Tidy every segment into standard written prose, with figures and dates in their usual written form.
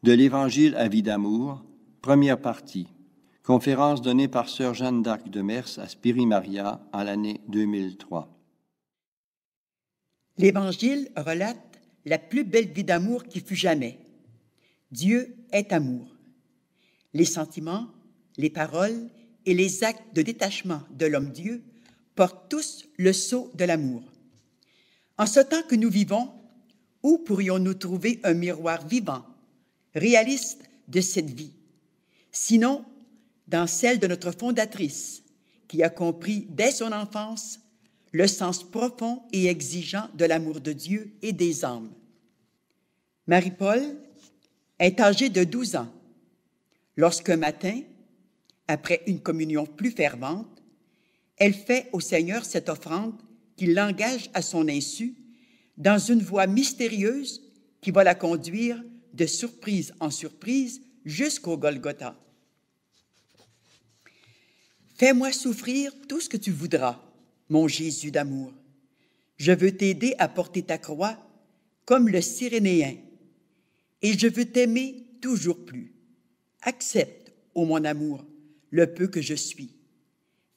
De l'Évangile à vie d'amour, première partie. Conférence donnée par Sœur Jeanne d'Arc de Mers à Spiri Maria en l'année 2003. L'Évangile relate la plus belle vie d'amour qui fut jamais. Dieu est amour. Les sentiments, les paroles et les actes de détachement de l'homme-dieu portent tous le sceau de l'amour. En ce temps que nous vivons, où pourrions-nous trouver un miroir vivant, réaliste de cette vie, sinon dans celle de notre fondatrice, qui a compris dès son enfance le sens profond et exigeant de l'amour de Dieu et des âmes. Marie-Paul est âgée de 12 ans lorsqu'un matin, après une communion plus fervente, elle fait au Seigneur cette offrande qui l'engage à son insu dans une voie mystérieuse qui va la conduire de surprise en surprise jusqu'au Golgotha. Fais-moi souffrir tout ce que tu voudras, mon Jésus d'amour. Je veux t'aider à porter ta croix comme le Cyrénéen, et je veux t'aimer toujours plus. Accepte, ô mon amour, le peu que je suis.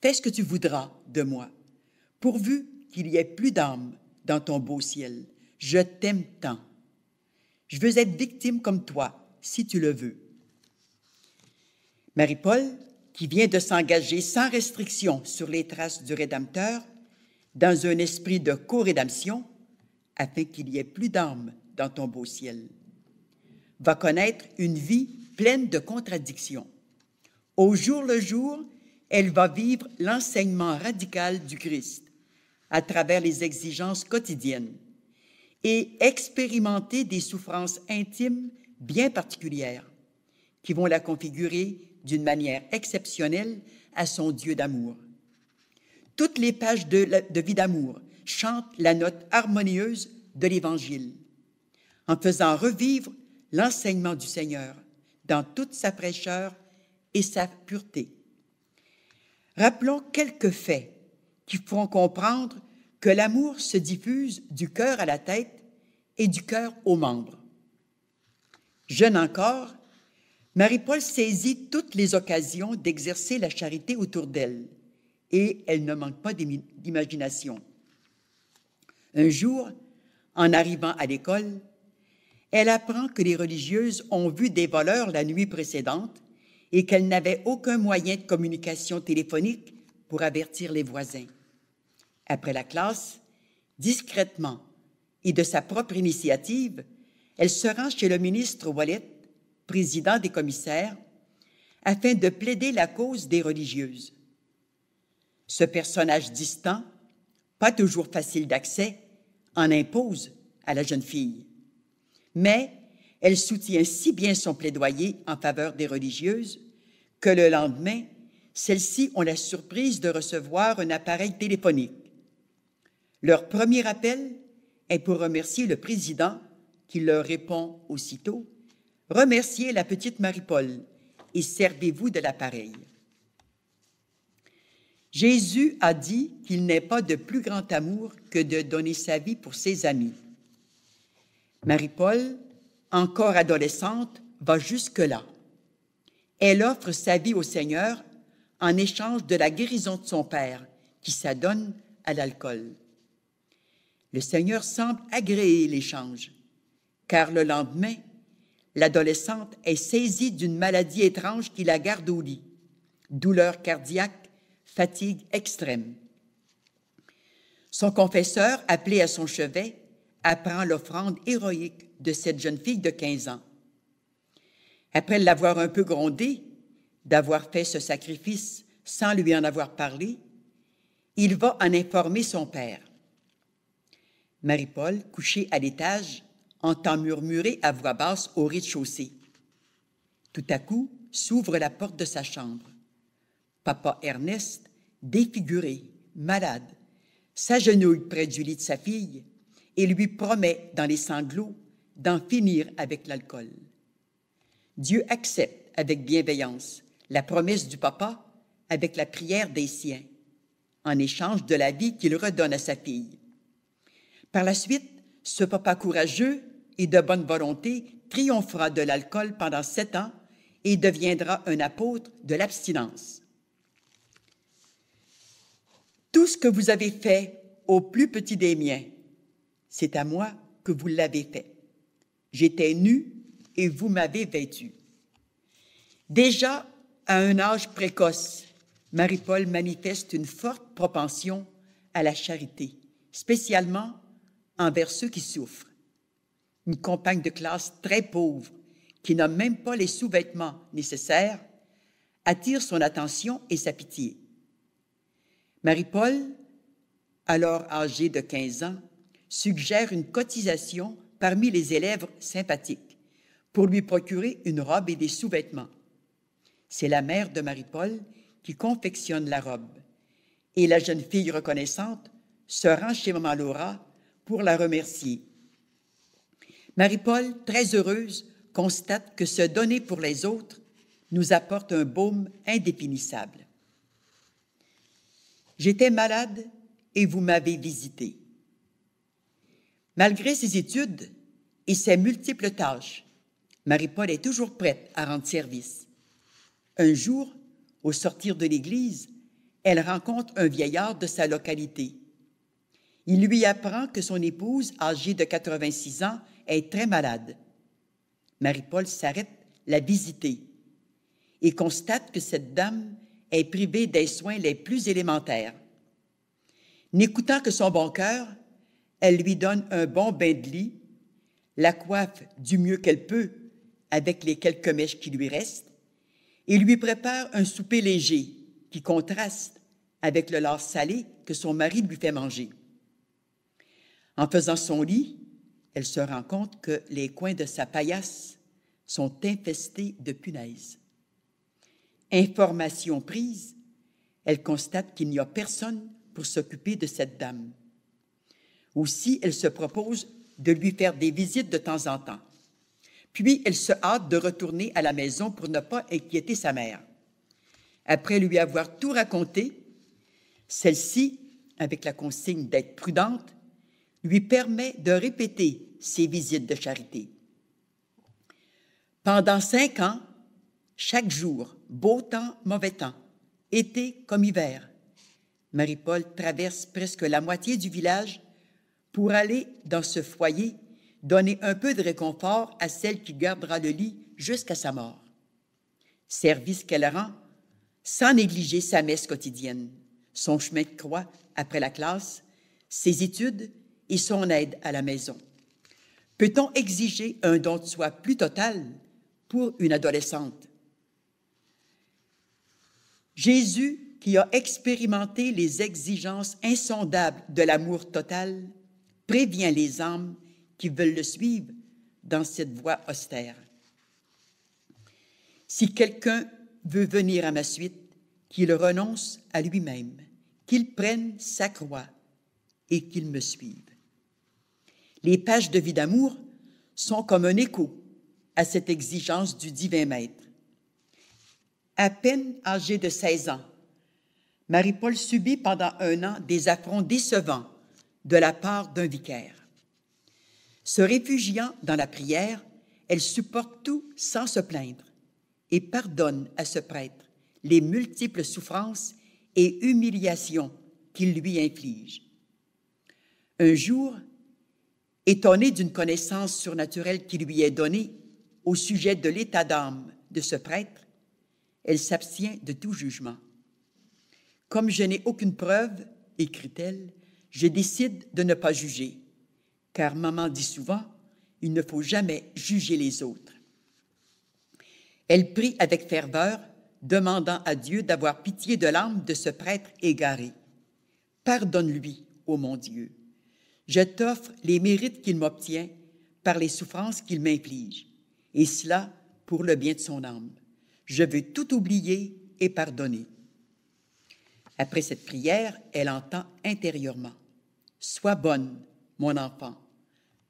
Fais ce que tu voudras de moi, pourvu qu'il y ait plus d'âme dans ton beau ciel. Je t'aime tant. Je veux être victime comme toi, si tu le veux. Marie-Paul, qui vient de s'engager sans restriction sur les traces du Rédempteur, dans un esprit de co-rédemption, afin qu'il y ait plus d'âme dans ton beau ciel, va connaître une vie pleine de contradictions. Au jour le jour, elle va vivre l'enseignement radical du Christ à travers les exigences quotidiennes et expérimenter des souffrances intimes bien particulières qui vont la configurer d'une manière exceptionnelle à son Dieu d'amour. Toutes les pages de vie d'amour chantent la note harmonieuse de l'Évangile, en faisant revivre l'enseignement du Seigneur dans toute sa fraîcheur et sa pureté. Rappelons quelques faits qui feront comprendre que l'amour se diffuse du cœur à la tête et du cœur aux membres. Jeune encore, Marie-Paul saisit toutes les occasions d'exercer la charité autour d'elle, et elle ne manque pas d'imagination. Un jour, en arrivant à l'école, elle apprend que les religieuses ont vu des voleurs la nuit précédente et qu'elle n'avait aucun moyen de communication téléphonique pour avertir les voisins. Après la classe, discrètement et de sa propre initiative, elle se rend chez le ministre Ouellet, président des commissaires, afin de plaider la cause des religieuses. Ce personnage distant, pas toujours facile d'accès, en impose à la jeune fille. Mais elle soutient si bien son plaidoyer en faveur des religieuses que le lendemain, celles-ci ont la surprise de recevoir un appareil téléphonique. Leur premier appel est pour remercier le président qui leur répond aussitôt « Remerciez la petite Marie-Paul et servez-vous de l'appareil. » Jésus a dit qu'il n'est pas de plus grand amour que de donner sa vie pour ses amis. Marie-Paul, encore adolescente, va jusque-là. Elle offre sa vie au Seigneur en échange de la guérison de son père, qui s'adonne à l'alcool. Le Seigneur semble agréer l'échange, car le lendemain, l'adolescente est saisie d'une maladie étrange qui la garde au lit, douleur cardiaque, fatigue extrême. Son confesseur, appelé à son chevet, apprend l'offrande héroïque de cette jeune fille de 15 ans. Après l'avoir un peu grondée, d'avoir fait ce sacrifice sans lui en avoir parlé, il va en informer son père. Marie-Paul, couchée à l'étage, entend murmurer à voix basse au rez-de-chaussée. Tout à coup, s'ouvre la porte de sa chambre. Papa Ernest, défiguré, malade, s'agenouille près du lit de sa fille et lui promet, dans les sanglots, d'en finir avec l'alcool. Dieu accepte avec bienveillance la promesse du papa avec la prière des siens, en échange de la vie qu'il redonne à sa fille. Par la suite, ce papa courageux et de bonne volonté triomphera de l'alcool pendant 7 ans et deviendra un apôtre de l'abstinence. Tout ce que vous avez fait au plus petit des miens, c'est à moi que vous l'avez fait. J'étais nu et vous m'avez vêtu. Déjà, à un âge précoce, Marie-Paul manifeste une forte propension à la charité, spécialement envers ceux qui souffrent. Une compagne de classe très pauvre, qui n'a même pas les sous-vêtements nécessaires, attire son attention et sa pitié. Marie-Paul, alors âgée de 15 ans, suggère une cotisation parmi les élèves sympathiques pour lui procurer une robe et des sous-vêtements. C'est la mère de Marie-Paul qui confectionne la robe, et la jeune fille reconnaissante se rend chez maman Laura pour la remercier. Marie-Paul, très heureuse, constate que se donner pour les autres nous apporte un baume indéfinissable. J'étais malade et vous m'avez visité. Malgré ses études et ses multiples tâches, Marie-Paul est toujours prête à rendre service. Un jour, au sortir de l'église, elle rencontre un vieillard de sa localité. Il lui apprend que son épouse, âgée de 86 ans, est très malade. Marie-Paul s'arrête la visiter et constate que cette dame est privée des soins les plus élémentaires. N'écoutant que son bon cœur, elle lui donne un bon bain de lit, la coiffe du mieux qu'elle peut avec les quelques mèches qui lui restent et lui prépare un souper léger qui contraste avec le lard salé que son mari lui fait manger. En faisant son lit, elle se rend compte que les coins de sa paillasse sont infestés de punaises. Information prise, elle constate qu'il n'y a personne pour s'occuper de cette dame. Aussi, elle se propose de lui faire des visites de temps en temps. Puis, elle se hâte de retourner à la maison pour ne pas inquiéter sa mère. Après lui avoir tout raconté, celle-ci, avec la consigne d'être prudente, lui permet de répéter ses visites de charité. Pendant 5 ans, chaque jour, beau temps, mauvais temps, été comme hiver, Marie-Paul traverse presque la moitié du village pour aller dans ce foyer donner un peu de réconfort à celle qui gardera le lit jusqu'à sa mort. Service qu'elle rend sans négliger sa messe quotidienne, son chemin de croix après la classe, ses études et son aide à la maison. Peut-on exiger un don de soi plus total pour une adolescente? Jésus, qui a expérimenté les exigences insondables de l'amour total, prévient les âmes qui veulent le suivre dans cette voie austère. Si quelqu'un veut venir à ma suite, qu'il renonce à lui-même, qu'il prenne sa croix et qu'il me suive. Les pages de vie d'amour sont comme un écho à cette exigence du divin maître. À peine âgée de 16 ans, Marie-Paul subit pendant 1 an des affronts décevants de la part d'un vicaire. Se réfugiant dans la prière, elle supporte tout sans se plaindre et pardonne à ce prêtre les multiples souffrances et humiliations qu'il lui inflige. Un jour, étonnée d'une connaissance surnaturelle qui lui est donnée au sujet de l'état d'âme de ce prêtre, elle s'abstient de tout jugement. « Comme je n'ai aucune preuve, écrit-elle, je décide de ne pas juger, car maman dit souvent, il ne faut jamais juger les autres. » Elle prie avec ferveur, demandant à Dieu d'avoir pitié de l'âme de ce prêtre égaré. « Pardonne-lui, ô mon Dieu. Je t'offre les mérites qu'il m'obtient par les souffrances qu'il m'inflige, et cela pour le bien de son âme. Je veux tout oublier et pardonner. » Après cette prière, elle entend intérieurement. « Sois bonne, mon enfant.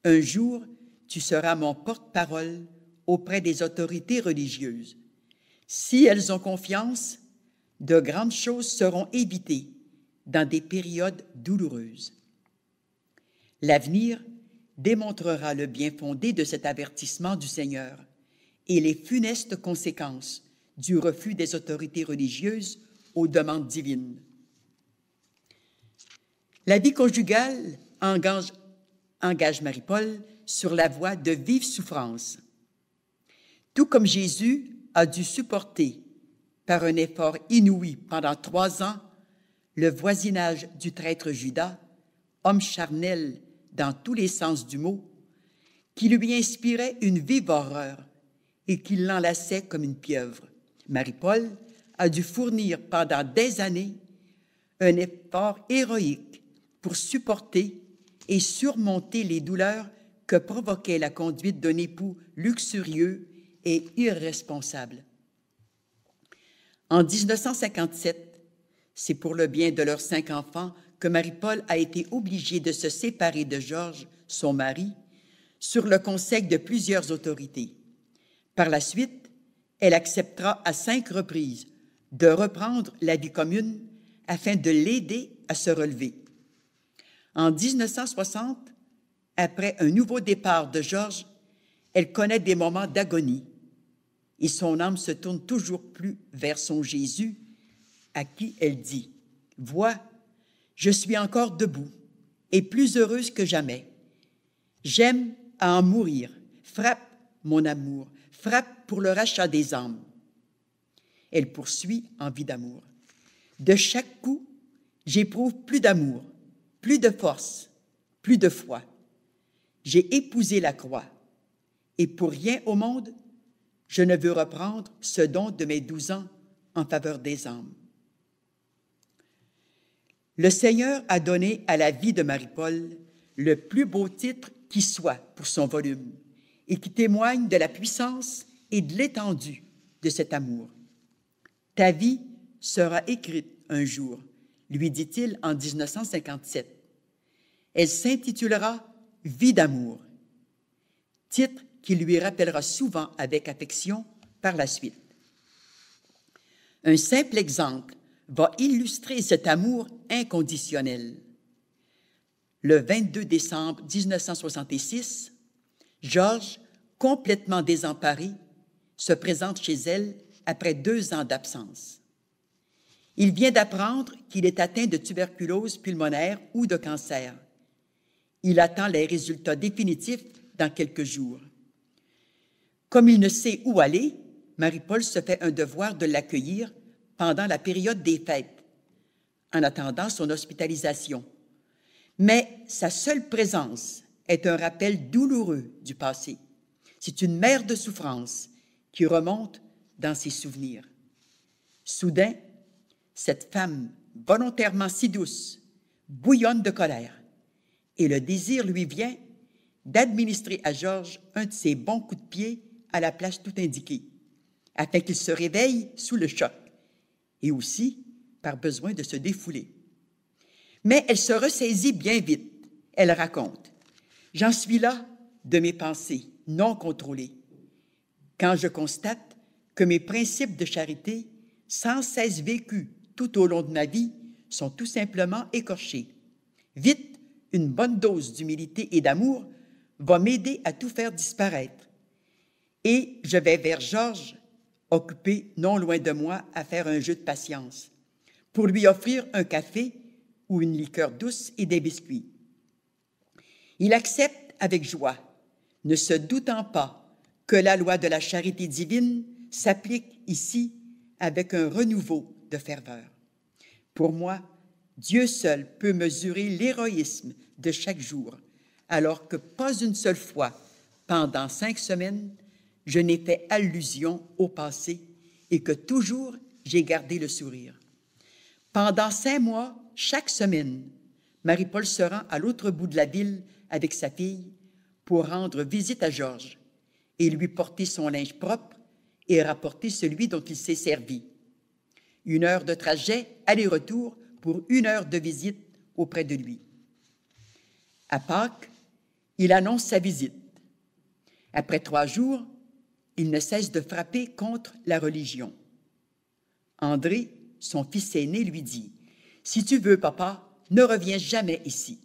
Un jour, tu seras mon porte-parole auprès des autorités religieuses. Si elles ont confiance, de grandes choses seront évitées dans des périodes douloureuses. » L'avenir démontrera le bien fondé de cet avertissement du Seigneur et les funestes conséquences du refus des autorités religieuses aux demandes divines. La vie conjugale engage Marie-Paul sur la voie de vives souffrances. Tout comme Jésus a dû supporter, par un effort inouï pendant 3 ans, le voisinage du traître Judas, homme charnel dans tous les sens du mot, qui lui inspirait une vive horreur et qui l'enlaçait comme une pieuvre. Marie-Paul a dû fournir pendant des années un effort héroïque pour supporter et surmonter les douleurs que provoquait la conduite d'un époux luxurieux et irresponsable. En 1957, c'est pour le bien de leurs 5 enfants que Marie-Paul a été obligée de se séparer de Georges, son mari, sur le conseil de plusieurs autorités. Par la suite, elle acceptera à 5 reprises de reprendre la vie commune afin de l'aider à se relever. En 1960, après un nouveau départ de Georges, elle connaît des moments d'agonie et son âme se tourne toujours plus vers son Jésus, à qui elle dit « Vois, je suis encore debout et plus heureuse que jamais. J'aime à en mourir. Frappe, mon amour, frappe pour le rachat des âmes. » Elle poursuit en vie d'amour. « De chaque coup, j'éprouve plus d'amour, plus de force, plus de foi. J'ai épousé la croix, et pour rien au monde, je ne veux reprendre ce don de mes 12 ans en faveur des âmes. » Le Seigneur a donné à la vie de Marie-Paul le plus beau titre qui soit pour son volume et qui témoigne de la puissance et de l'étendue de cet amour. « Ta vie sera écrite un jour », lui dit-il en 1957. Elle s'intitulera « Vie d'amour », titre qui lui rappellera souvent avec affection par la suite. Un simple exemple va illustrer cet amour inconditionnel. Le 22 décembre 1966, Georges, complètement désemparé, se présente chez elle après 2 ans d'absence. Il vient d'apprendre qu'il est atteint de tuberculose pulmonaire ou de cancer. Il attend les résultats définitifs dans quelques jours. Comme il ne sait où aller, Marie-Paul se fait un devoir de l'accueillir pendant la période des fêtes, en attendant son hospitalisation. Mais sa seule présence est un rappel douloureux du passé. C'est une mer de souffrance qui remonte dans ses souvenirs. Soudain, cette femme, volontairement si douce, bouillonne de colère, et le désir lui vient d'administrer à Georges un de ses bons coups de pied à la place tout indiquée, afin qu'il se réveille sous le choc, et aussi par besoin de se défouler. Mais elle se ressaisit bien vite. Elle raconte « J'en suis là de mes pensées non contrôlées, quand je constate que mes principes de charité, sans cesse vécus tout au long de ma vie, sont tout simplement écorchés. Vite, une bonne dose d'humilité et d'amour va m'aider à tout faire disparaître. Et je vais vers Georges, occupé non loin de moi à faire un jeu de patience, pour lui offrir un café ou une liqueur douce et des biscuits. Il accepte avec joie, ne se doutant pas que la loi de la charité divine s'applique ici avec un renouveau de ferveur. Pour moi, Dieu seul peut mesurer l'héroïsme de chaque jour, alors que pas une seule fois, pendant 5 semaines, je n'ai fait allusion au passé et que toujours j'ai gardé le sourire. Pendant 5 mois, chaque semaine, Marie-Paul se rend à l'autre bout de la ville avec sa fille pour rendre visite à Georges et lui porter son linge propre et rapporter celui dont il s'est servi. 1 heure de trajet, aller-retour, pour 1 heure de visite auprès de lui. À Pâques, il annonce sa visite. Après 3 jours, il ne cesse de frapper contre la religion. André, son fils aîné, lui dit « Si tu veux, papa, ne reviens jamais ici.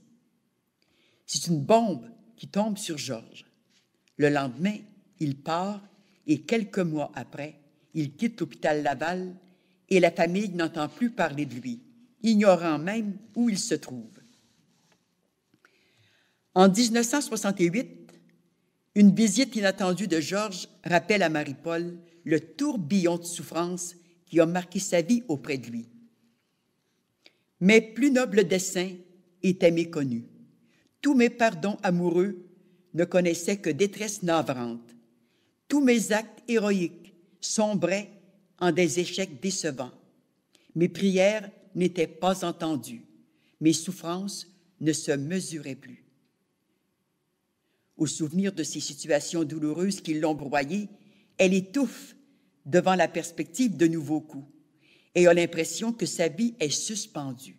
C'est une bombe qui tombe sur Georges. Le lendemain, il part et quelques mois après, il quitte l'hôpital Laval et la famille n'entend plus parler de lui, ignorant même où il se trouve. En 1968, une visite inattendue de Georges rappelle à Marie-Paul le tourbillon de souffrance qui a marqué sa vie auprès de lui. Mes plus nobles desseins étaient méconnus. Tous mes pardons amoureux ne connaissaient que détresse navrante. Tous mes actes héroïques sombraient en des échecs décevants. Mes prières n'étaient pas entendues. Mes souffrances ne se mesuraient plus. Au souvenir de ces situations douloureuses qui l'ont broyée, elle étouffe devant la perspective de nouveaux coups et a l'impression que sa vie est suspendue.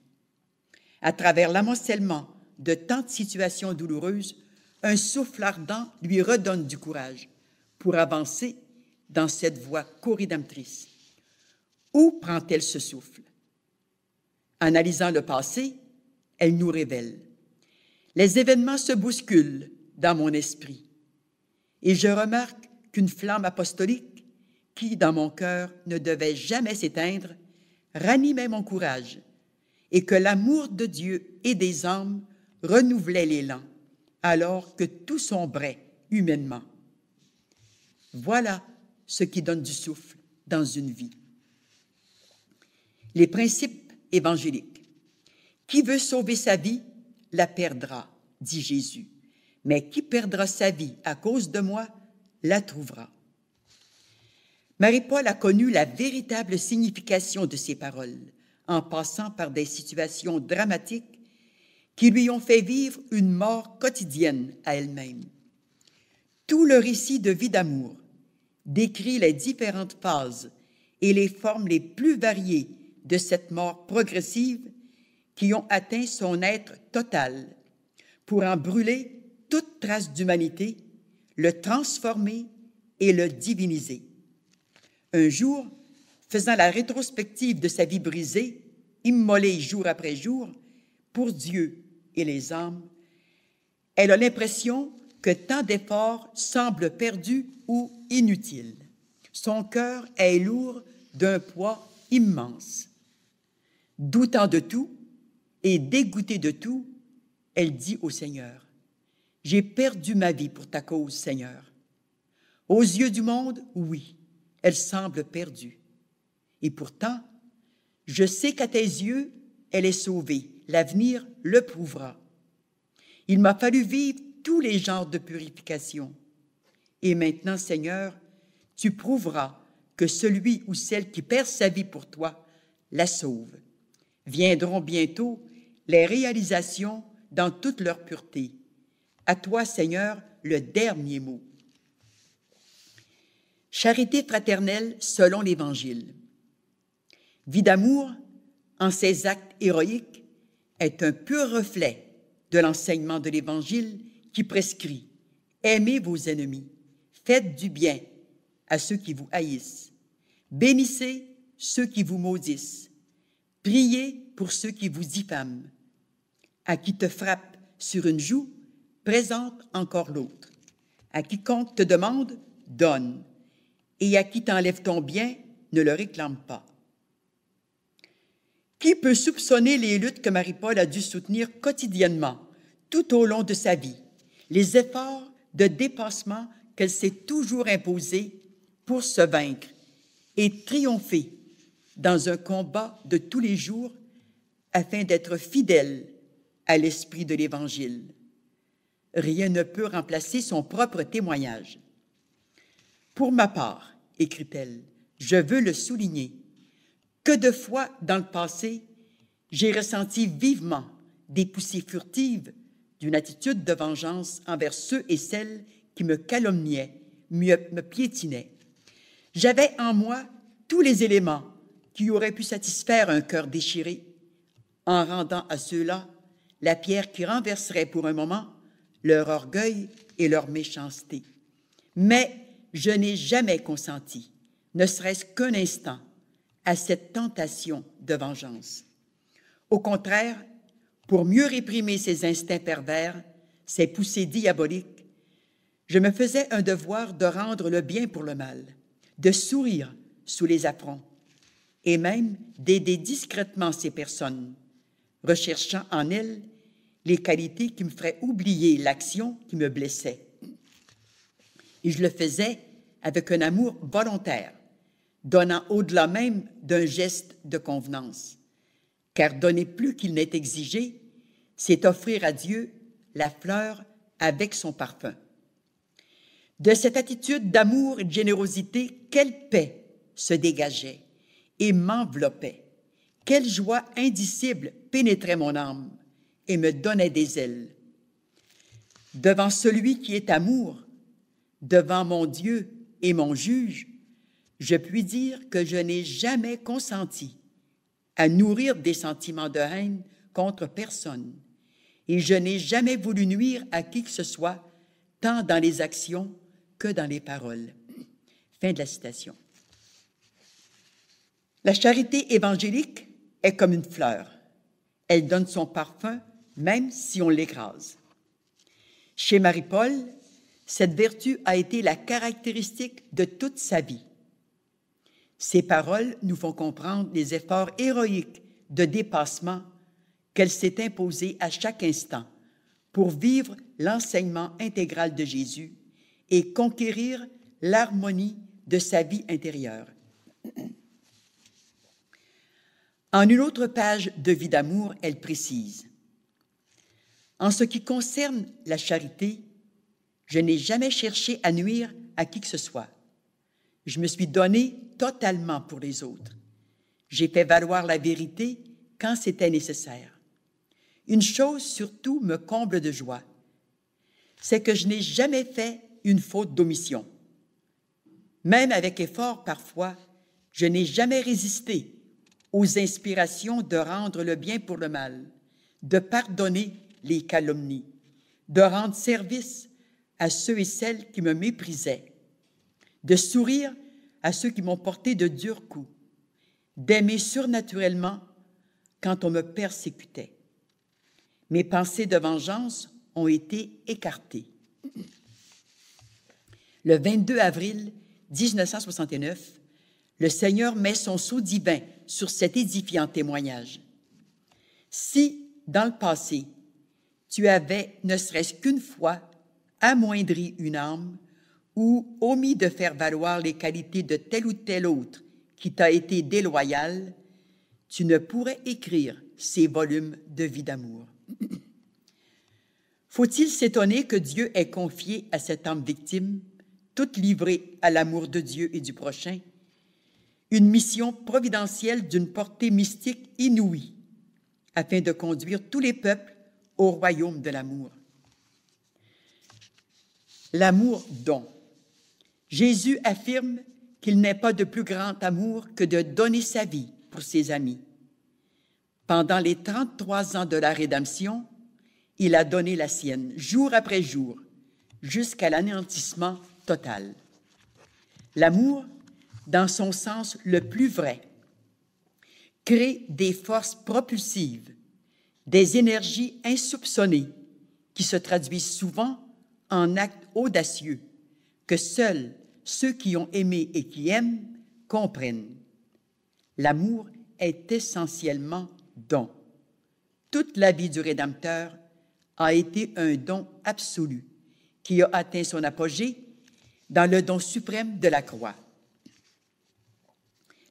À travers l'amoncellement de tant de situations douloureuses, un souffle ardent lui redonne du courage pour avancer dans cette voie co-rédemptrice. Où prend-elle ce souffle? Analysant le passé, elle nous révèle. Les événements se bousculent dans mon esprit et je remarque qu'une flamme apostolique qui, dans mon cœur, ne devait jamais s'éteindre, ranimait mon courage et que l'amour de Dieu et des âmes renouvelait l'élan alors que tout sombrait humainement. Voilà ce qui donne du souffle dans une vie. Les principes évangéliques. Qui veut sauver sa vie, la perdra, dit Jésus. Mais qui perdra sa vie à cause de moi, la trouvera. Marie-Paul a connu la véritable signification de ces paroles, en passant par des situations dramatiques qui lui ont fait vivre une mort quotidienne à elle-même. Tout le récit de vie d'amour décrit les différentes phases et les formes les plus variées de cette mort progressive qui ont atteint son être total pour en brûler toute trace d'humanité, le transformer et le diviniser. Un jour, faisant la rétrospective de sa vie brisée, immolée jour après jour, pour Dieu et les âmes, elle a l'impression que tant d'efforts semblent perdus ou inutiles. Son cœur est lourd d'un poids immense. Doutant de tout et dégoûtée de tout, elle dit au Seigneur, « J'ai perdu ma vie pour ta cause, Seigneur. » Aux yeux du monde, oui, elle semble perdue. Et pourtant, je sais qu'à tes yeux, elle est sauvée. L'avenir le prouvera. Il m'a fallu vivre tous les genres de purification. Et maintenant, Seigneur, tu prouveras que celui ou celle qui perd sa vie pour toi la sauve. Viendront bientôt les réalisations dans toute leur pureté. À toi, Seigneur, le dernier mot. Charité fraternelle selon l'Évangile. Vie d'amour, en ses actes héroïques, est un pur reflet de l'enseignement de l'Évangile qui prescrit « Aimez vos ennemis, faites du bien à ceux qui vous haïssent, bénissez ceux qui vous maudissent, priez pour ceux qui vous diffament. À qui te frappe sur une joue, présente encore l'autre. À quiconque te demande, donne. Et à qui t'enlève ton bien, ne le réclame pas. » Qui peut soupçonner les luttes que Marie-Paul a dû soutenir quotidiennement, tout au long de sa vie, les efforts de dépassement qu'elle s'est toujours imposés pour se vaincre et triompher dans un combat de tous les jours afin d'être fidèle à l'esprit de l'Évangile. Rien ne peut remplacer son propre témoignage. Pour ma part, écrit-elle, je veux le souligner. Que de fois, dans le passé, j'ai ressenti vivement des poussées furtives d'une attitude de vengeance envers ceux et celles qui me calomniaient, me piétinaient. J'avais en moi tous les éléments qui auraient pu satisfaire un cœur déchiré, en rendant à ceux-là la pierre qui renverserait pour un moment leur orgueil et leur méchanceté. Mais je n'ai jamais consenti, ne serait-ce qu'un instant, à cette tentation de vengeance. Au contraire, pour mieux réprimer ces instincts pervers, ces poussées diaboliques, je me faisais un devoir de rendre le bien pour le mal, de sourire sous les affronts, et même d'aider discrètement ces personnes, recherchant en elles les qualités qui me feraient oublier l'action qui me blessait. Et je le faisais avec un amour volontaire, donnant au-delà même d'un geste de convenance. Car donner plus qu'il n'est exigé, c'est offrir à Dieu la fleur avec son parfum. De cette attitude d'amour et de générosité, quelle paix se dégageait et m'enveloppait. Quelle joie indicible pénétrait mon âme et me donnait des ailes. Devant celui qui est amour, devant mon Dieu et mon juge, je puis dire que je n'ai jamais consenti à nourrir des sentiments de haine contre personne, et je n'ai jamais voulu nuire à qui que ce soit, tant dans les actions que dans les paroles. Fin de la citation. La charité évangélique est comme une fleur. Elle donne son parfum même si on l'écrase. Chez Marie-Paul, cette vertu a été la caractéristique de toute sa vie. Ses paroles nous font comprendre les efforts héroïques de dépassement qu'elle s'est imposée à chaque instant pour vivre l'enseignement intégral de Jésus et conquérir l'harmonie de sa vie intérieure. En une autre page de Vie d'amour, elle précise « En ce qui concerne la charité, je n'ai jamais cherché à nuire à qui que ce soit. Je me suis donné totalement pour les autres. J'ai fait valoir la vérité quand c'était nécessaire. Une chose surtout me comble de joie, c'est que je n'ai jamais fait une faute d'omission. Même avec effort parfois, je n'ai jamais résisté aux inspirations de rendre le bien pour le mal, de pardonner les calomnies, de rendre service à ceux et celles qui me méprisaient, de sourire à ceux qui m'ont porté de durs coups, d'aimer surnaturellement quand on me persécutait. Mes pensées de vengeance ont été écartées. Le 22 avril 1969, le Seigneur met son sceau divin sur cet édifiant témoignage. Si, dans le passé, tu avais, ne serait-ce qu'une fois, amoindri une âme ou omis de faire valoir les qualités de tel ou tel autre qui t'a été déloyal, tu ne pourrais écrire ces volumes de Vie d'amour. Faut-il s'étonner que Dieu ait confié à cette âme victime, toute livrée à l'amour de Dieu et du prochain, une mission providentielle d'une portée mystique inouïe, afin de conduire tous les peuples au royaume de l'amour. L'amour don. Jésus affirme qu'il n'est pas de plus grand amour que de donner sa vie pour ses amis. Pendant les 33 ans de la rédemption, il a donné la sienne, jour après jour, jusqu'à l'anéantissement total. L'amour, dans son sens le plus vrai, crée des forces propulsives, des énergies insoupçonnées qui se traduisent souvent en actes audacieux que seuls ceux qui ont aimé et qui aiment comprennent. L'amour est essentiellement don. Toute la vie du Rédempteur a été un don absolu qui a atteint son apogée dans le don suprême de la croix.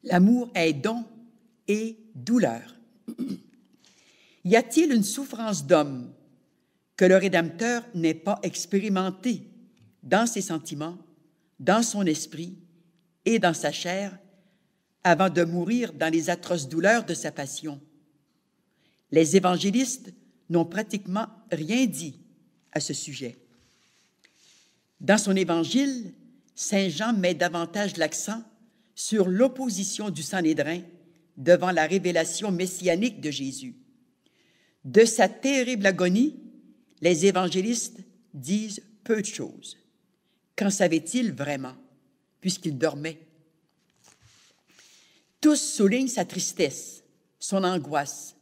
L'amour est don et douleur. Y a-t-il une souffrance d'homme que le Rédempteur n'ait pas expérimentée dans ses sentiments, dans son esprit et dans sa chair avant de mourir dans les atroces douleurs de sa passion? Les évangélistes n'ont pratiquement rien dit à ce sujet. Dans son évangile, Saint Jean met davantage l'accent sur l'opposition du Sanhédrin devant la révélation messianique de Jésus. De sa terrible agonie, les évangélistes disent peu de choses. Qu'en savait-il vraiment, puisqu'il dormait? Tous soulignent sa tristesse, son angoisse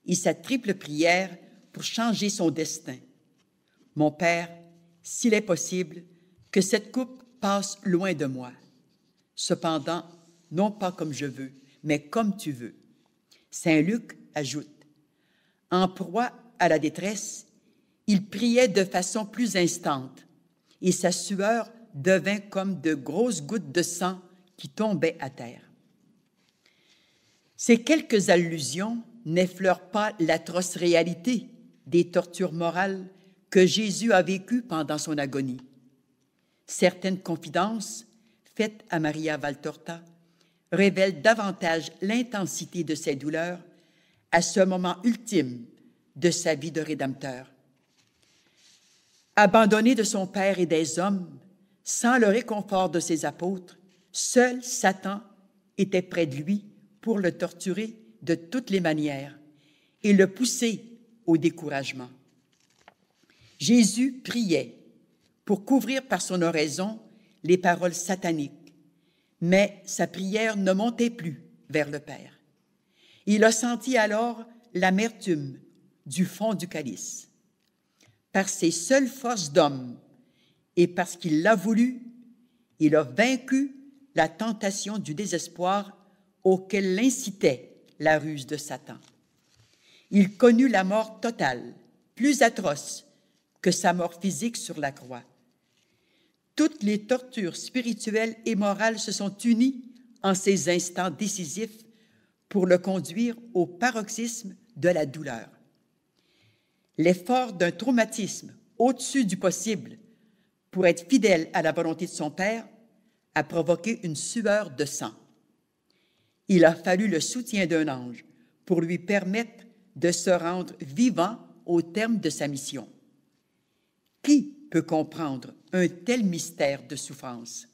et sa triple prière pour changer son destin. Mon Père, s'il est possible, que cette coupe passe loin de moi. Cependant, non pas comme je veux, mais comme tu veux. Saint Luc ajoute, en proie à la détresse, il priait de façon plus instante, et sa sueur devint comme de grosses gouttes de sang qui tombaient à terre. Ces quelques allusions n'effleurent pas l'atroce réalité des tortures morales que Jésus a vécues pendant son agonie. Certaines confidences faites à Maria Valtorta révèlent davantage l'intensité de ses douleurs à ce moment ultime de sa vie de rédempteur. Abandonné de son Père et des hommes, sans le réconfort de ses apôtres, seul Satan était près de lui pour le torturer de toutes les manières et le pousser au découragement. Jésus priait pour couvrir par son oraison les paroles sataniques, mais sa prière ne montait plus vers le Père. Il a senti alors l'amertume du fond du calice. Par ses seules forces d'homme et parce qu'il l'a voulu, il a vaincu la tentation du désespoir auquel l'incitait la ruse de Satan. Il connut la mort totale, plus atroce que sa mort physique sur la croix. Toutes les tortures spirituelles et morales se sont unies en ces instants décisifs pour le conduire au paroxysme de la douleur. L'effort d'un traumatisme au-dessus du possible pour être fidèle à la volonté de son Père a provoqué une sueur de sang. Il a fallu le soutien d'un ange pour lui permettre de se rendre vivant au terme de sa mission. Qui peut comprendre un tel mystère de souffrance?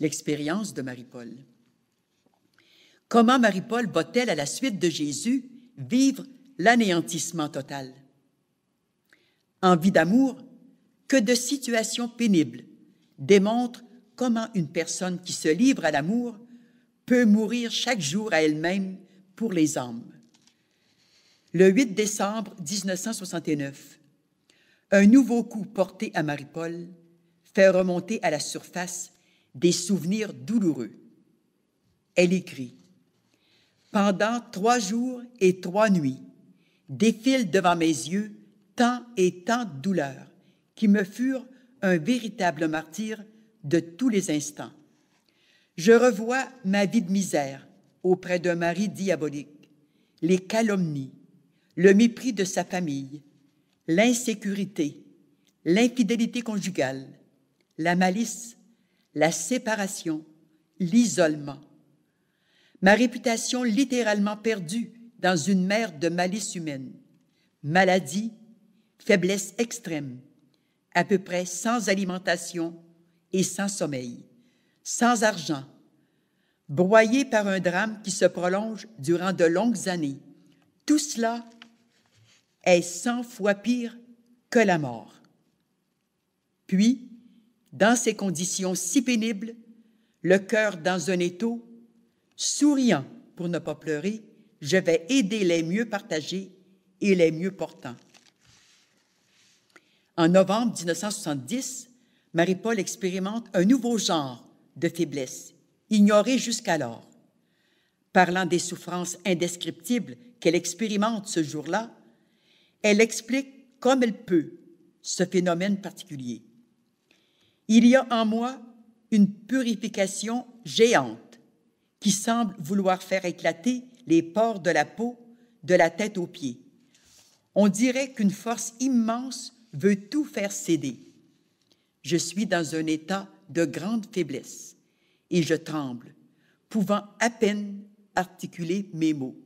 L'expérience de Marie-Paul. Comment Marie-Paul va-t-elle, à la suite de Jésus, vivre l'anéantissement total? En vie d'amour, que de situations pénibles démontrent comment une personne qui se livre à l'amour peut mourir chaque jour à elle-même pour les âmes. Le 8 décembre 1969, un nouveau coup porté à Marie-Paul fait remonter à la surface des souvenirs douloureux. Elle écrit « Pendant 3 jours et 3 nuits, défilent devant mes yeux tant et tant de douleurs qui me furent un véritable martyre de tous les instants. Je revois ma vie de misère auprès d'un mari diabolique, les calomnies, le mépris de sa famille, l'insécurité, l'infidélité conjugale, la malice, la séparation, l'isolement. Ma réputation littéralement perdue dans une mer de malice humaine, maladie, faiblesse extrême, à peu près sans alimentation et sans sommeil, sans argent, broyé par un drame qui se prolonge durant de longues années. Tout cela est 100 fois pire que la mort. Puis, dans ces conditions si pénibles, le cœur dans un étau, souriant pour ne pas pleurer, je vais aider les mieux partagés et les mieux portants. En novembre 1970, Marie-Paul expérimente un nouveau genre de faiblesse, ignoré jusqu'alors. Parlant des souffrances indescriptibles qu'elle expérimente ce jour-là, elle explique comme elle peut ce phénomène particulier. Il y a en moi une purification géante qui semble vouloir faire éclater les pores de la peau de la tête aux pieds. On dirait qu'une force immense veut tout faire céder. Je suis dans un état de grande faiblesse et je tremble, pouvant à peine articuler mes mots.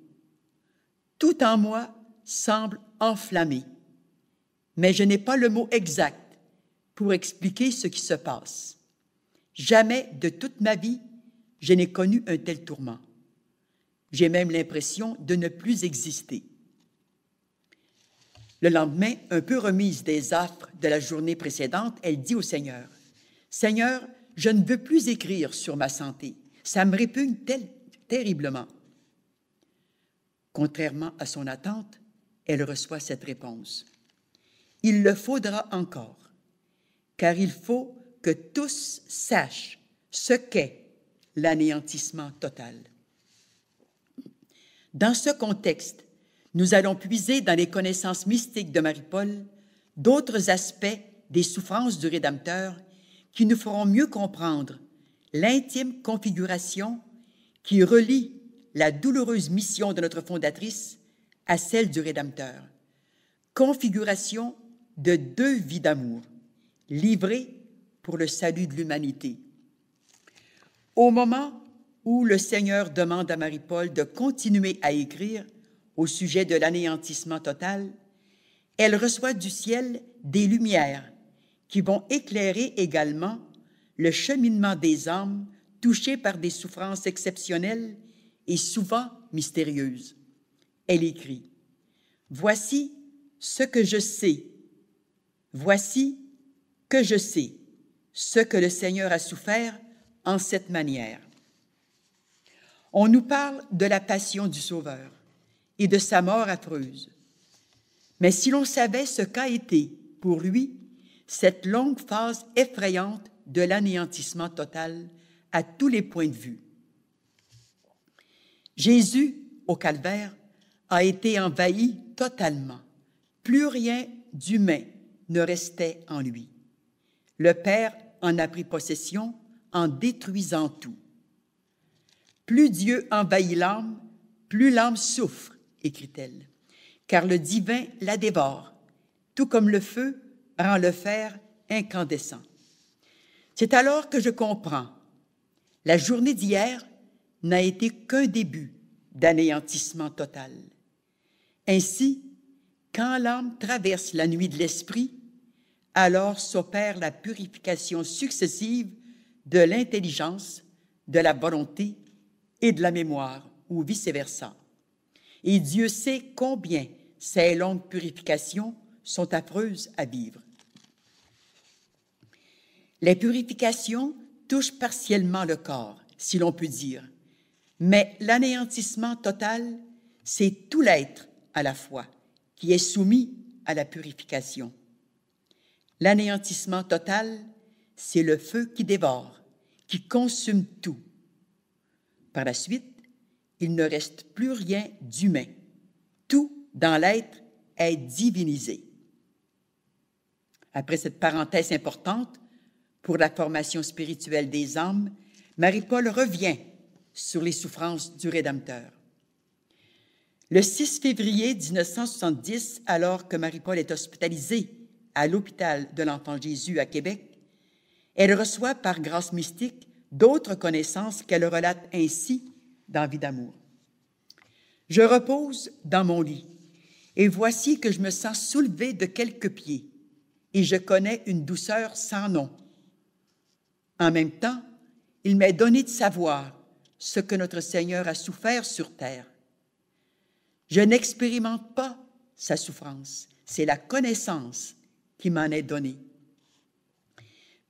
Tout en moi semble enflammé, mais je n'ai pas le mot exact pour expliquer ce qui se passe. Jamais de toute ma vie, je n'ai connu un tel tourment. J'ai même l'impression de ne plus exister. Le lendemain, un peu remise des affres de la journée précédente, elle dit au Seigneur, « Seigneur, je ne veux plus écrire sur ma santé. Ça me répugne terriblement. » Contrairement à son attente, elle reçoit cette réponse. « il le faudra encore, car il faut que tous sachent ce qu'est l'anéantissement total. Dans ce contexte, nous allons puiser dans les connaissances mystiques de Marie-Paul d'autres aspects des souffrances du Rédempteur qui nous feront mieux comprendre l'intime configuration qui relie la douloureuse mission de notre fondatrice à celle du Rédempteur. Configuration de deux vies d'amour, livrées pour le salut de l'humanité. Au moment où le Seigneur demande à Marie-Paul de continuer à écrire au sujet de l'anéantissement total, elle reçoit du ciel des lumières qui vont éclairer également le cheminement des âmes touchées par des souffrances exceptionnelles et souvent mystérieuses. Elle écrit « Voici ce que je sais. Voici que je sais ce que le Seigneur a souffert en cette manière. » On nous parle de la passion du Sauveur et de sa mort affreuse. Mais si l'on savait ce qu'a été, pour lui, cette longue phase effrayante de l'anéantissement total à tous les points de vue. Jésus, au calvaire, a été envahi totalement. Plus rien d'humain ne restait en lui. Le Père en a pris possession en détruisant tout. Plus Dieu envahit l'âme, plus l'âme souffre, écrit-elle, car le divin la dévore, tout comme le feu rend le fer incandescent. C'est alors que je comprends. La journée d'hier n'a été qu'un début d'anéantissement total. Ainsi, quand l'âme traverse la nuit de l'esprit, alors s'opère la purification successive de l'intelligence, de la volonté et de la mémoire, ou vice-versa. Et Dieu sait combien ces longues purifications sont affreuses à vivre. Les purifications touchent partiellement le corps, si l'on peut dire, mais l'anéantissement total, c'est tout l'être à la fois qui est soumis à la purification. L'anéantissement total, c'est le feu qui dévore, qui consume tout. Par la suite, il ne reste plus rien d'humain. Tout dans l'être est divinisé. Après cette parenthèse importante pour la formation spirituelle des âmes, Marie-Paul revient sur les souffrances du Rédempteur. Le 6 février 1970, alors que Marie-Paul est hospitalisée à l'hôpital de l'Enfant Jésus à Québec, elle reçoit par grâce mystique d'autres connaissances qu'elle relate ainsi dans Vie d'amour. « Je repose dans mon lit, et voici que je me sens soulevée de quelques pieds, et je connais une douceur sans nom. En même temps, il m'est donné de savoir ce que notre Seigneur a souffert sur terre. Je n'expérimente pas sa souffrance, c'est la connaissance qui m'en est donnée.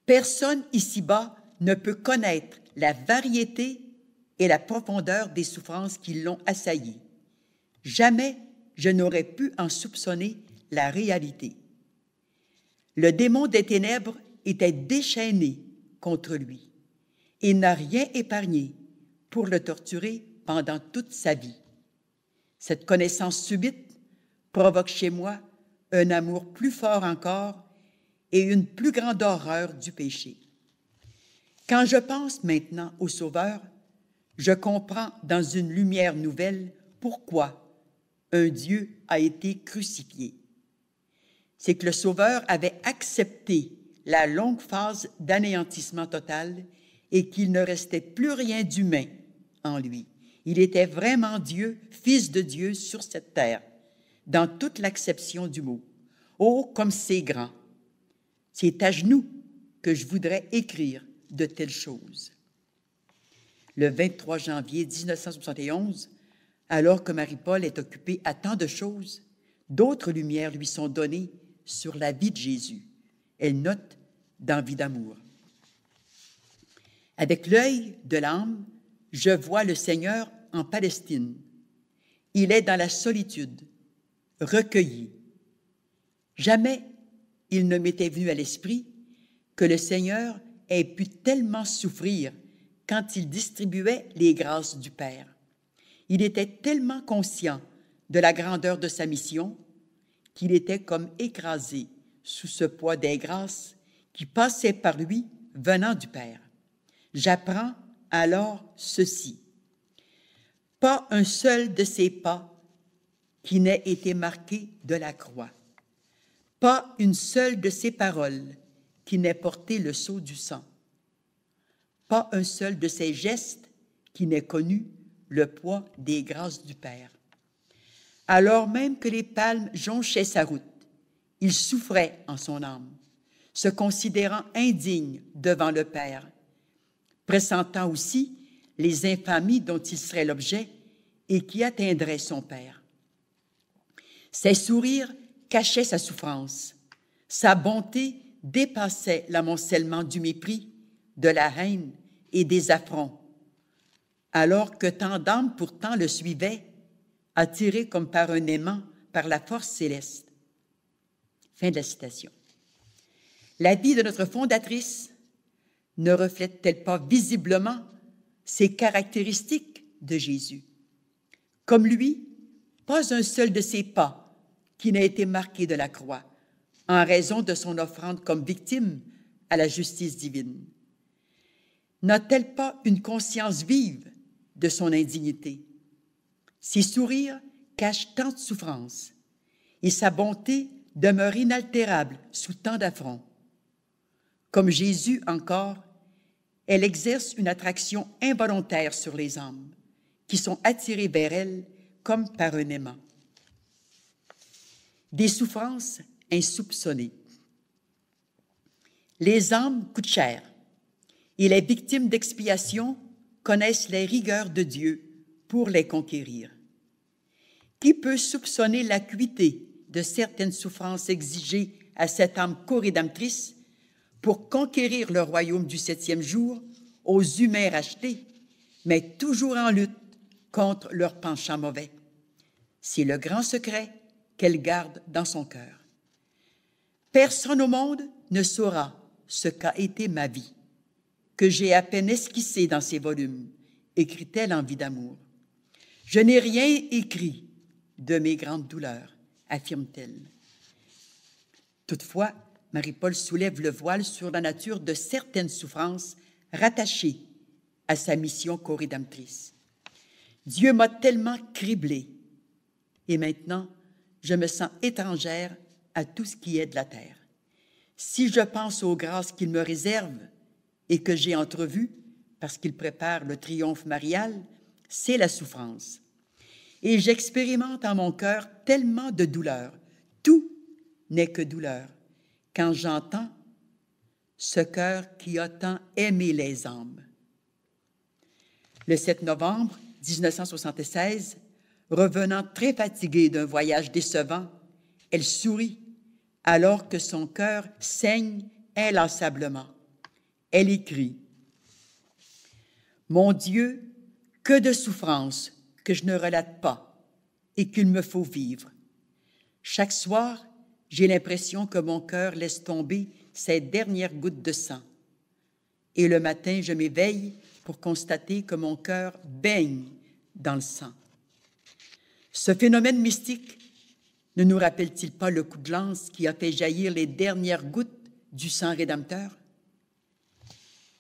Personne ici-bas ne peut connaître la variété et la profondeur des souffrances qui l'ont assailli. Jamais je n'aurais pu en soupçonner la réalité. Le démon des ténèbres était déchaîné contre lui et n'a rien épargné pour le torturer pendant toute sa vie. Cette connaissance subite provoque chez moi un amour plus fort encore et une plus grande horreur du péché. Quand je pense maintenant au Sauveur, je comprends dans une lumière nouvelle pourquoi un Dieu a été crucifié. C'est que le Sauveur avait accepté la longue phase d'anéantissement total et qu'il ne restait plus rien d'humain en lui. Il était vraiment Dieu, Fils de Dieu sur cette terre, dans toute l'acception du mot. Oh, comme c'est grand! C'est à genoux que je voudrais écrire de telles choses. Le 23 janvier 1971, alors que Marie-Paul est occupée à tant de choses, d'autres lumières lui sont données sur la vie de Jésus. Elle note dans Vie d'amour. Avec l'œil de l'âme, je vois le Seigneur en Palestine. Il est dans la solitude, recueilli. Jamais il ne m'était venu à l'esprit que le Seigneur ait pu tellement souffrir quand il distribuait les grâces du Père. Il était tellement conscient de la grandeur de sa mission qu'il était comme écrasé sous ce poids des grâces qui passaient par lui venant du Père. J'apprends alors ceci. Pas un seul de ses pas qui n'ait été marqué de la croix. Pas une seule de ses paroles qui n'ait porté le sceau du sang. Pas un seul de ses gestes qui n'ait connu le poids des grâces du Père. Alors même que les palmes jonchaient sa route, il souffrait en son âme, se considérant indigne devant le Père, pressentant aussi les infamies dont il serait l'objet et qui atteindraient son Père. Ses sourires cachaient sa souffrance, sa bonté dépassait l'amoncellement du mépris, de la haine et des affronts, alors que tant d'âmes pourtant le suivaient, attirés comme par un aimant par la force céleste. Fin de la citation. La vie de notre fondatrice ne reflète-t-elle pas visiblement ces caractéristiques de Jésus? Comme lui, pas un seul de ses pas qui n'a été marqué de la croix, en raison de son offrande comme victime à la justice divine. N'a-t-elle pas une conscience vive de son indignité? Ses sourires cachent tant de souffrances et sa bonté demeure inaltérable sous tant d'affronts. Comme Jésus encore, elle exerce une attraction involontaire sur les âmes, qui sont attirées vers elle comme par un aimant. Des souffrances insoupçonnées. Les âmes coûtent cher, et les victimes d'expiation connaissent les rigueurs de Dieu pour les conquérir. Qui peut soupçonner l'acuité de certaines souffrances exigées à cette âme co-rédemptrice pour conquérir le royaume du 7e jour aux humains rachetés, mais toujours en lutte contre leur penchant mauvais? C'est le grand secret qu'elle garde dans son cœur. Personne au monde ne saura ce qu'a été ma vie, que j'ai à peine esquissé dans ces volumes, écrit-elle en Vie d'amour. Je n'ai rien écrit de mes grandes douleurs, affirme-t-elle. Toutefois, Marie-Paul soulève le voile sur la nature de certaines souffrances rattachées à sa mission co-rédemptrice. Dieu m'a tellement criblée, et maintenant, je me sens étrangère à tout ce qui est de la terre. Si je pense aux grâces qu'il me réserve et que j'ai entrevues, parce qu'il prépare le triomphe marial, c'est la souffrance. Et j'expérimente en mon cœur tellement de douleur. Tout n'est que douleur quand j'entends ce cœur qui a tant aimé les âmes. Le 7 novembre 1976, revenant très fatiguée d'un voyage décevant, elle sourit alors que son cœur saigne inlassablement. Elle écrit « Mon Dieu, que de souffrances que je ne relate pas et qu'il me faut vivre. Chaque soir, j'ai l'impression que mon cœur laisse tomber ses dernières gouttes de sang. Et le matin, je m'éveille pour constater que mon cœur baigne dans le sang. » Ce phénomène mystique ne nous rappelle-t-il pas le coup de lance qui a fait jaillir les dernières gouttes du sang rédempteur?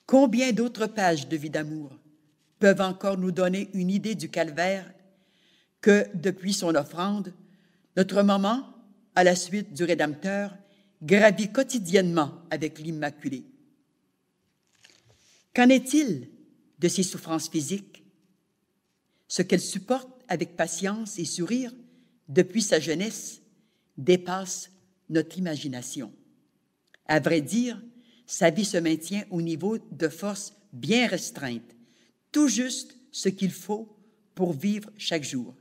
Combien d'autres pages de Vie d'amour peuvent encore nous donner une idée du calvaire que, depuis son offrande, notre maman, à la suite du Rédempteur, gravit quotidiennement avec l'Immaculée? Qu'en est-il de ses souffrances physiques? Ce qu'elle supporte avec patience et sourire depuis sa jeunesse dépasse notre imagination. À vrai dire, sa vie se maintient au niveau de forces bien restreintes, tout juste ce qu'il faut pour vivre chaque jour.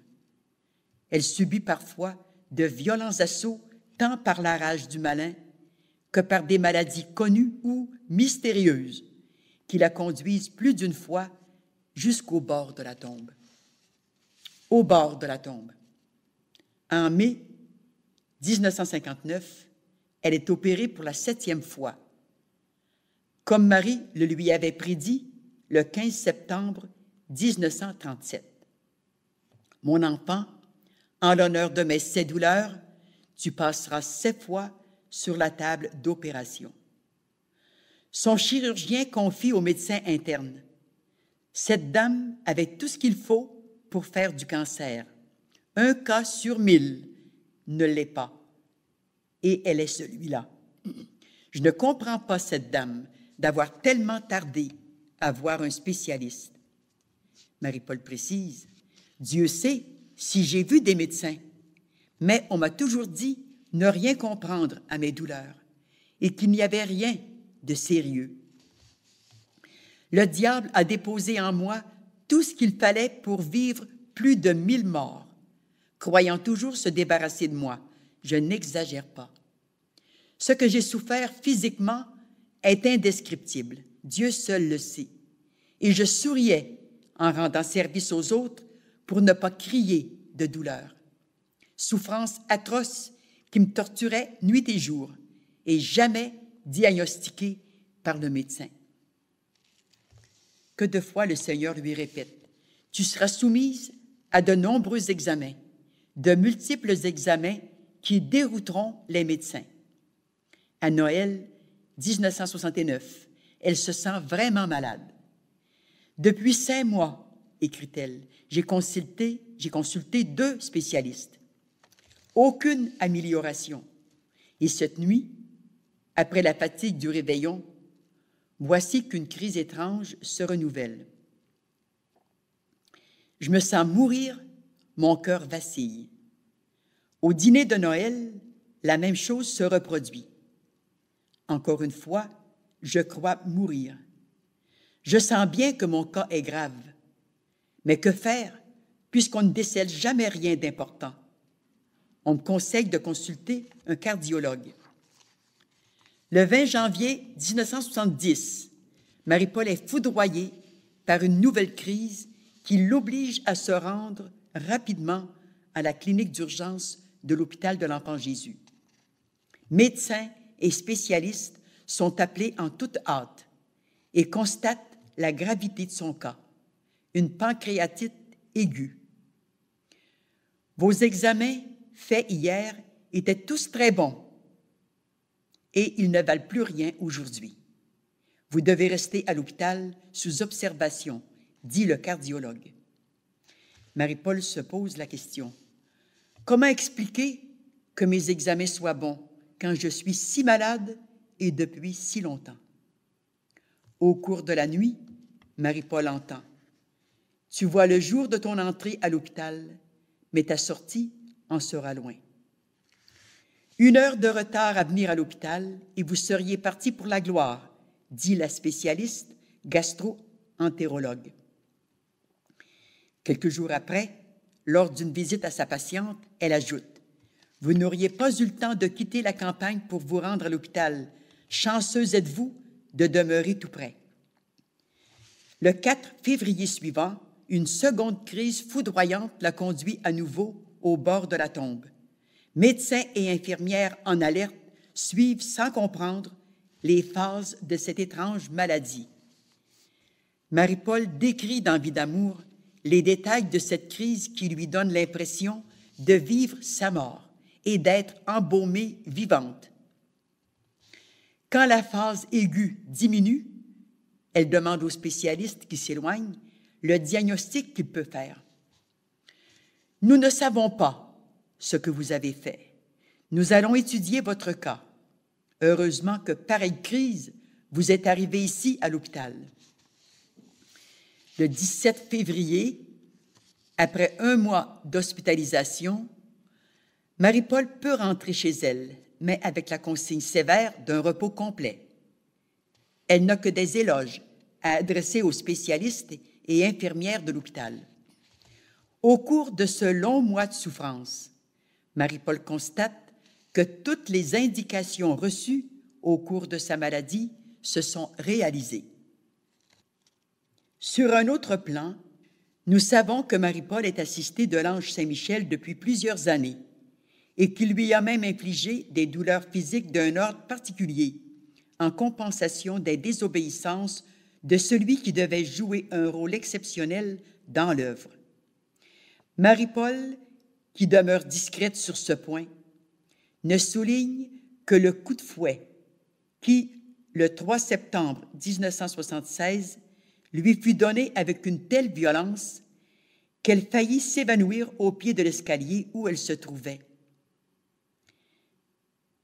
Elle subit parfois de violents assauts tant par la rage du malin que par des maladies connues ou mystérieuses qui la conduisent plus d'une fois jusqu'au bord de la tombe. Au bord de la tombe. En mai 1959, elle est opérée pour la 7e fois. Comme Marie le lui avait prédit le 15 septembre 1937. Mon enfant, en l'honneur de mes 7 douleurs, tu passeras 7 fois sur la table d'opération. Son chirurgien confie au médecin interne. Cette dame avait tout ce qu'il faut pour faire du cancer. 1 cas sur 1000 ne l'est pas. Et elle est celui-là. Je ne comprends pas cette dame d'avoir tellement tardé à voir un spécialiste. Marie-Paul précise, Dieu sait si j'ai vu des médecins, mais on m'a toujours dit ne rien comprendre à mes douleurs et qu'il n'y avait rien de sérieux. Le diable a déposé en moi tout ce qu'il fallait pour vivre plus de 1000 morts, croyant toujours se débarrasser de moi. Je n'exagère pas. Ce que j'ai souffert physiquement est indescriptible. Dieu seul le sait. Et je souriais en rendant service aux autres pour ne pas crier de douleur. Souffrance atroce qui me torturait nuit et jour et jamais diagnostiquée par le médecin. Que de fois le Seigneur lui répète, « Tu seras soumise à de nombreux examens, de multiples examens qui dérouteront les médecins. » À Noël 1969, elle se sent vraiment malade. « Depuis 5 mois, écrit-elle, j'ai consulté 2 spécialistes. Aucune amélioration. Et cette nuit, après la fatigue du réveillon, voici qu'une crise étrange se renouvelle. Je me sens mourir, mon cœur vacille. Au dîner de Noël, la même chose se reproduit. Encore une fois, je crois mourir. Je sens bien que mon cas est grave. Mais que faire, puisqu'on ne décèle jamais rien d'important? On me conseille de consulter un cardiologue. Le 20 janvier 1970, Marie-Paul est foudroyée par une nouvelle crise qui l'oblige à se rendre rapidement à la clinique d'urgence de l'hôpital de l'Enfant Jésus. Médecins et spécialistes sont appelés en toute hâte et constatent la gravité de son cas, une pancréatite aiguë. Vos examens faits hier étaient tous très bons et ils ne valent plus rien aujourd'hui. Vous devez rester à l'hôpital sous observation, dit le cardiologue. Marie-Paul se pose la question. Comment expliquer que mes examens soient bons quand je suis si malade et depuis si longtemps? Au cours de la nuit, Marie-Paul entend. Tu vois le jour de ton entrée à l'hôpital, mais ta sortie en sera loin. 1 heure de retard à venir à l'hôpital et vous seriez parti pour la gloire, dit la spécialiste gastro-entérologue. Quelques jours après, lors d'une visite à sa patiente, elle ajoute « Vous n'auriez pas eu le temps de quitter la campagne pour vous rendre à l'hôpital. Chanceuse êtes-vous de demeurer tout près. » Le 4 février suivant, une seconde crise foudroyante la conduit à nouveau au bord de la tombe. Médecins et infirmières en alerte suivent sans comprendre les phases de cette étrange maladie. Marie-Paul décrit dans Vie d'amour les détails de cette crise qui lui donne l'impression de vivre sa mort et d'être embaumée vivante. Quand la phase aiguë diminue, elle demande au spécialiste qui s'éloigne le diagnostic qu'il peut faire. « Nous ne savons pas ce que vous avez fait. Nous allons étudier votre cas. Heureusement que pareille crise vous est arrivée ici à l'hôpital. » Le 17 février, après 1 mois d'hospitalisation, Marie-Paul peut rentrer chez elle, mais avec la consigne sévère d'un repos complet. Elle n'a que des éloges à adresser aux spécialistes et infirmières de l'hôpital. Au cours de ce long mois de souffrance, Marie-Paul constate que toutes les indications reçues au cours de sa maladie se sont réalisées. Sur un autre plan, nous savons que Marie-Paul est assistée de l'ange Saint-Michel depuis plusieurs années et qui lui a même infligé des douleurs physiques d'un ordre particulier, en compensation des désobéissances de celui qui devait jouer un rôle exceptionnel dans l'œuvre. Marie-Paul, qui demeure discrète sur ce point, ne souligne que le coup de fouet qui, le 3 septembre 1976, lui fut donné avec une telle violence qu'elle faillit s'évanouir au pied de l'escalier où elle se trouvait.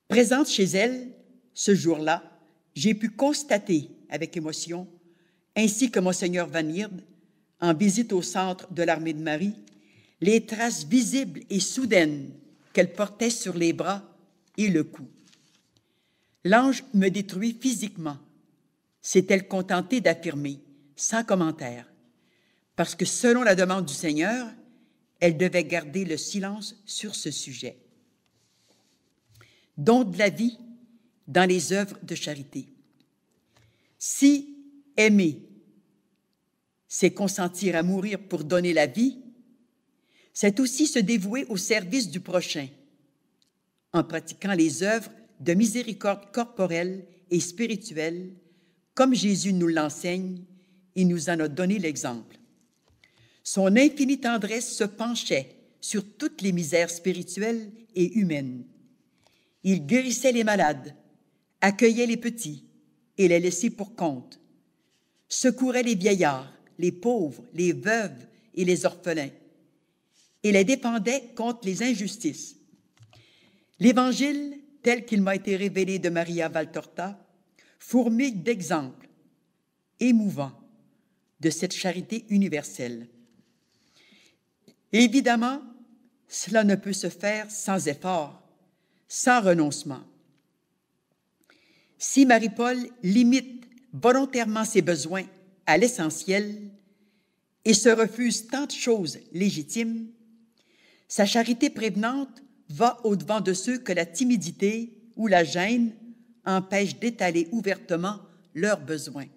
Présente chez elle, ce jour-là, j'ai pu constater avec émotion, ainsi que Monseigneur Van Heerde, en visite au centre de l'Armée de Marie, les traces visibles et soudaines qu'elle portait sur les bras et le cou. L'ange me détruit physiquement, s'est-elle contentée d'affirmer, sans commentaire, parce que selon la demande du Seigneur, elle devait garder le silence sur ce sujet. Don de la vie dans les œuvres de charité. Si aimer, c'est consentir à mourir pour donner la vie, c'est aussi se dévouer au service du prochain, en pratiquant les œuvres de miséricorde corporelle et spirituelle, comme Jésus nous l'enseigne et nous en a donné l'exemple. Son infinie tendresse se penchait sur toutes les misères spirituelles et humaines. Il guérissait les malades, accueillait les petits et les laissait pour compte, secourait les vieillards, les pauvres, les veuves et les orphelins, et les défendait contre les injustices. L'Évangile, tel qu'il m'a été révélé de Maria Valtorta, fourmille d'exemples émouvants de cette charité universelle. Évidemment, cela ne peut se faire sans effort, sans renoncement. Si Marie-Paul limite volontairement ses besoins à l'essentiel et se refuse tant de choses légitimes, sa charité prévenante va au-devant de ceux que la timidité ou la gêne empêchent d'étaler ouvertement leurs besoins.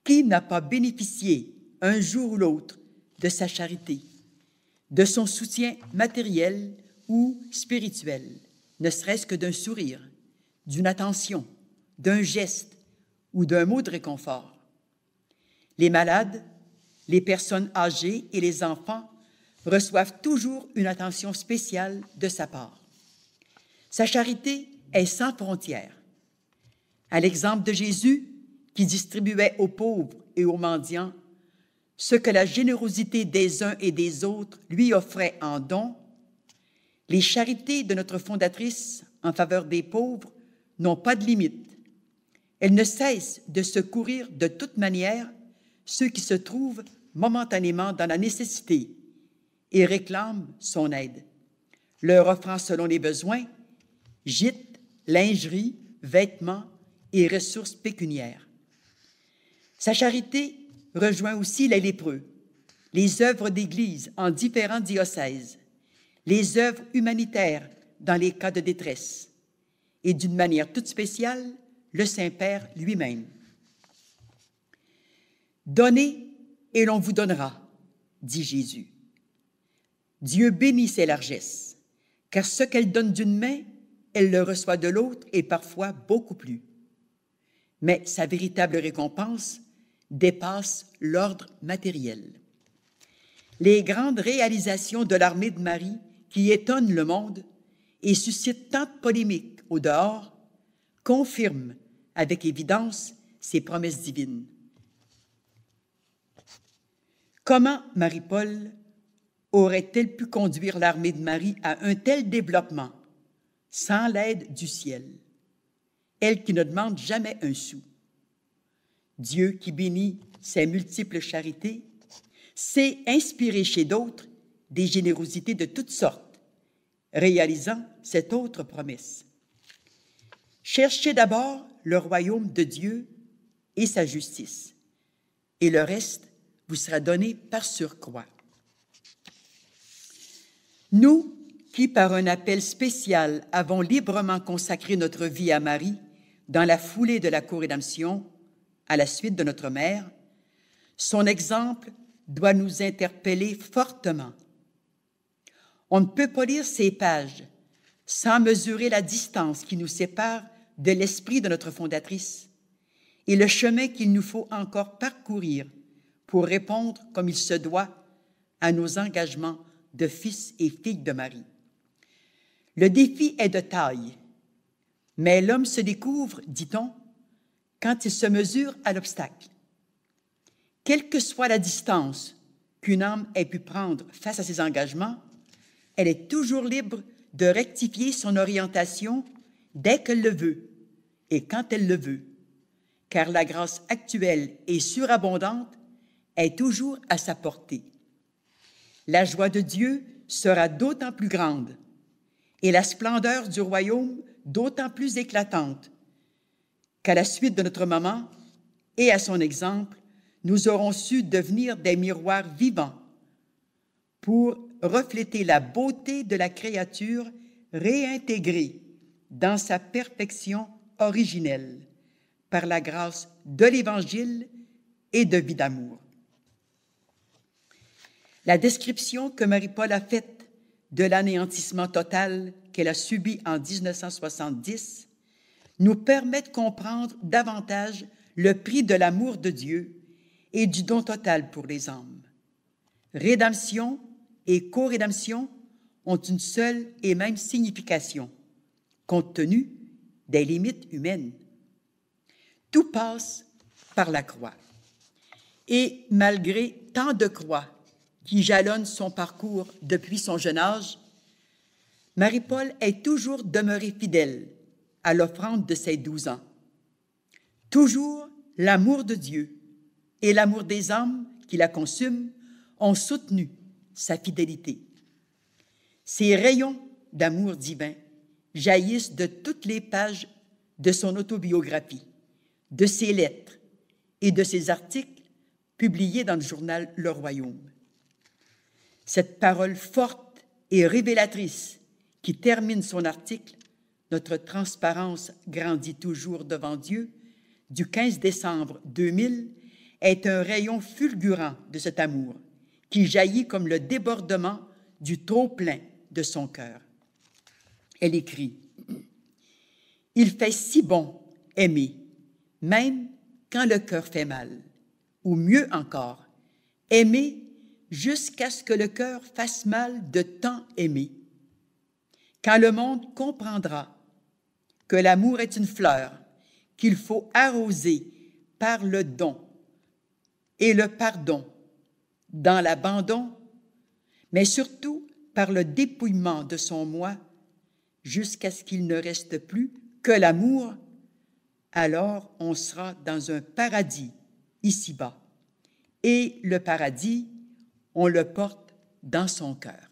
Qui n'a pas bénéficié un jour ou l'autre de sa charité, de son soutien matériel ou spirituel, ne serait-ce que d'un sourire, d'une attention, d'un geste ou d'un mot de réconfort? Les malades, les personnes âgées et les enfants reçoivent toujours une attention spéciale de sa part. Sa charité est sans frontières. À l'exemple de Jésus, qui distribuait aux pauvres et aux mendiants ce que la générosité des uns et des autres lui offrait en don, les charités de notre fondatrice en faveur des pauvres n'ont pas de limite. Elle ne cesse de secourir de toute manière ceux qui se trouvent momentanément dans la nécessité et réclament son aide, leur offrant selon les besoins gîtes, lingerie, vêtements et ressources pécuniaires. Sa charité rejoint aussi les lépreux, les œuvres d'Église en différents diocèses, les œuvres humanitaires dans les cas de détresse, et d'une manière toute spéciale, le Saint-Père lui-même. « Donnez et l'on vous donnera », dit Jésus. Dieu bénit ses largesses, car ce qu'elle donne d'une main, elle le reçoit de l'autre et parfois beaucoup plus. Mais sa véritable récompense dépasse l'ordre matériel. Les grandes réalisations de l'Armée de Marie qui étonnent le monde et suscitent tant de polémiques au dehors confirment avec évidence ses promesses divines. Comment Marie-Paul aurait-elle pu conduire l'Armée de Marie à un tel développement sans l'aide du ciel, elle qui ne demande jamais un sou? Dieu, qui bénit ses multiples charités, sait inspirer chez d'autres des générosités de toutes sortes, réalisant cette autre promesse. Cherchez d'abord le royaume de Dieu et sa justice, et le reste vous sera donné par surcroît. Nous, qui par un appel spécial avons librement consacré notre vie à Marie dans la foulée de la co-rédemption, à la suite de notre mère, son exemple doit nous interpeller fortement. On ne peut pas lire ces pages sans mesurer la distance qui nous sépare de l'esprit de notre fondatrice et le chemin qu'il nous faut encore parcourir pour répondre comme il se doit à nos engagements de fils et filles de Marie. Le défi est de taille, mais l'homme se découvre, dit-on, quand il se mesure à l'obstacle. Quelle que soit la distance qu'une âme ait pu prendre face à ses engagements, elle est toujours libre de rectifier son orientation dès qu'elle le veut et quand elle le veut, car la grâce actuelle et surabondante est toujours à sa portée. La joie de Dieu sera d'autant plus grande et la splendeur du royaume d'autant plus éclatante qu'à la suite de notre maman et à son exemple, nous aurons su devenir des miroirs vivants pour refléter la beauté de la créature réintégrée dans sa perfection originelle par la grâce de l'Évangile et de vie d'amour. La description que Marie-Paul a faite de l'anéantissement total qu'elle a subi en 1970 nous permet de comprendre davantage le prix de l'amour de Dieu et du don total pour les âmes. Rédemption et co-rédemption ont une seule et même signification, compte tenu des limites humaines. Tout passe par la croix. Et malgré tant de croix qui jalonnent son parcours depuis son jeune âge, Marie-Paul est toujours demeurée fidèle à l'offrande de ses 12 ans. Toujours l'amour de Dieu et l'amour des âmes qui la consument ont soutenu sa fidélité. Ces rayons d'amour divin jaillissent de toutes les pages de son autobiographie, de ses lettres et de ses articles publiés dans le journal Le Royaume. Cette parole forte et révélatrice qui termine son article « Notre transparence grandit toujours devant Dieu » du 15 décembre 2000 est un rayon fulgurant de cet amour qui jaillit comme le débordement du trop-plein de son cœur. Elle écrit « Il fait si bon aimer, même quand le cœur fait mal, ou mieux encore, aimer jusqu'à ce que le cœur fasse mal de tant aimer. Quand le monde comprendra que l'amour est une fleur qu'il faut arroser par le don et le pardon, dans l'abandon, mais surtout par le dépouillement de son moi, jusqu'à ce qu'il ne reste plus que l'amour, alors on sera dans un paradis ici-bas. Et le paradis, on le porte dans son cœur.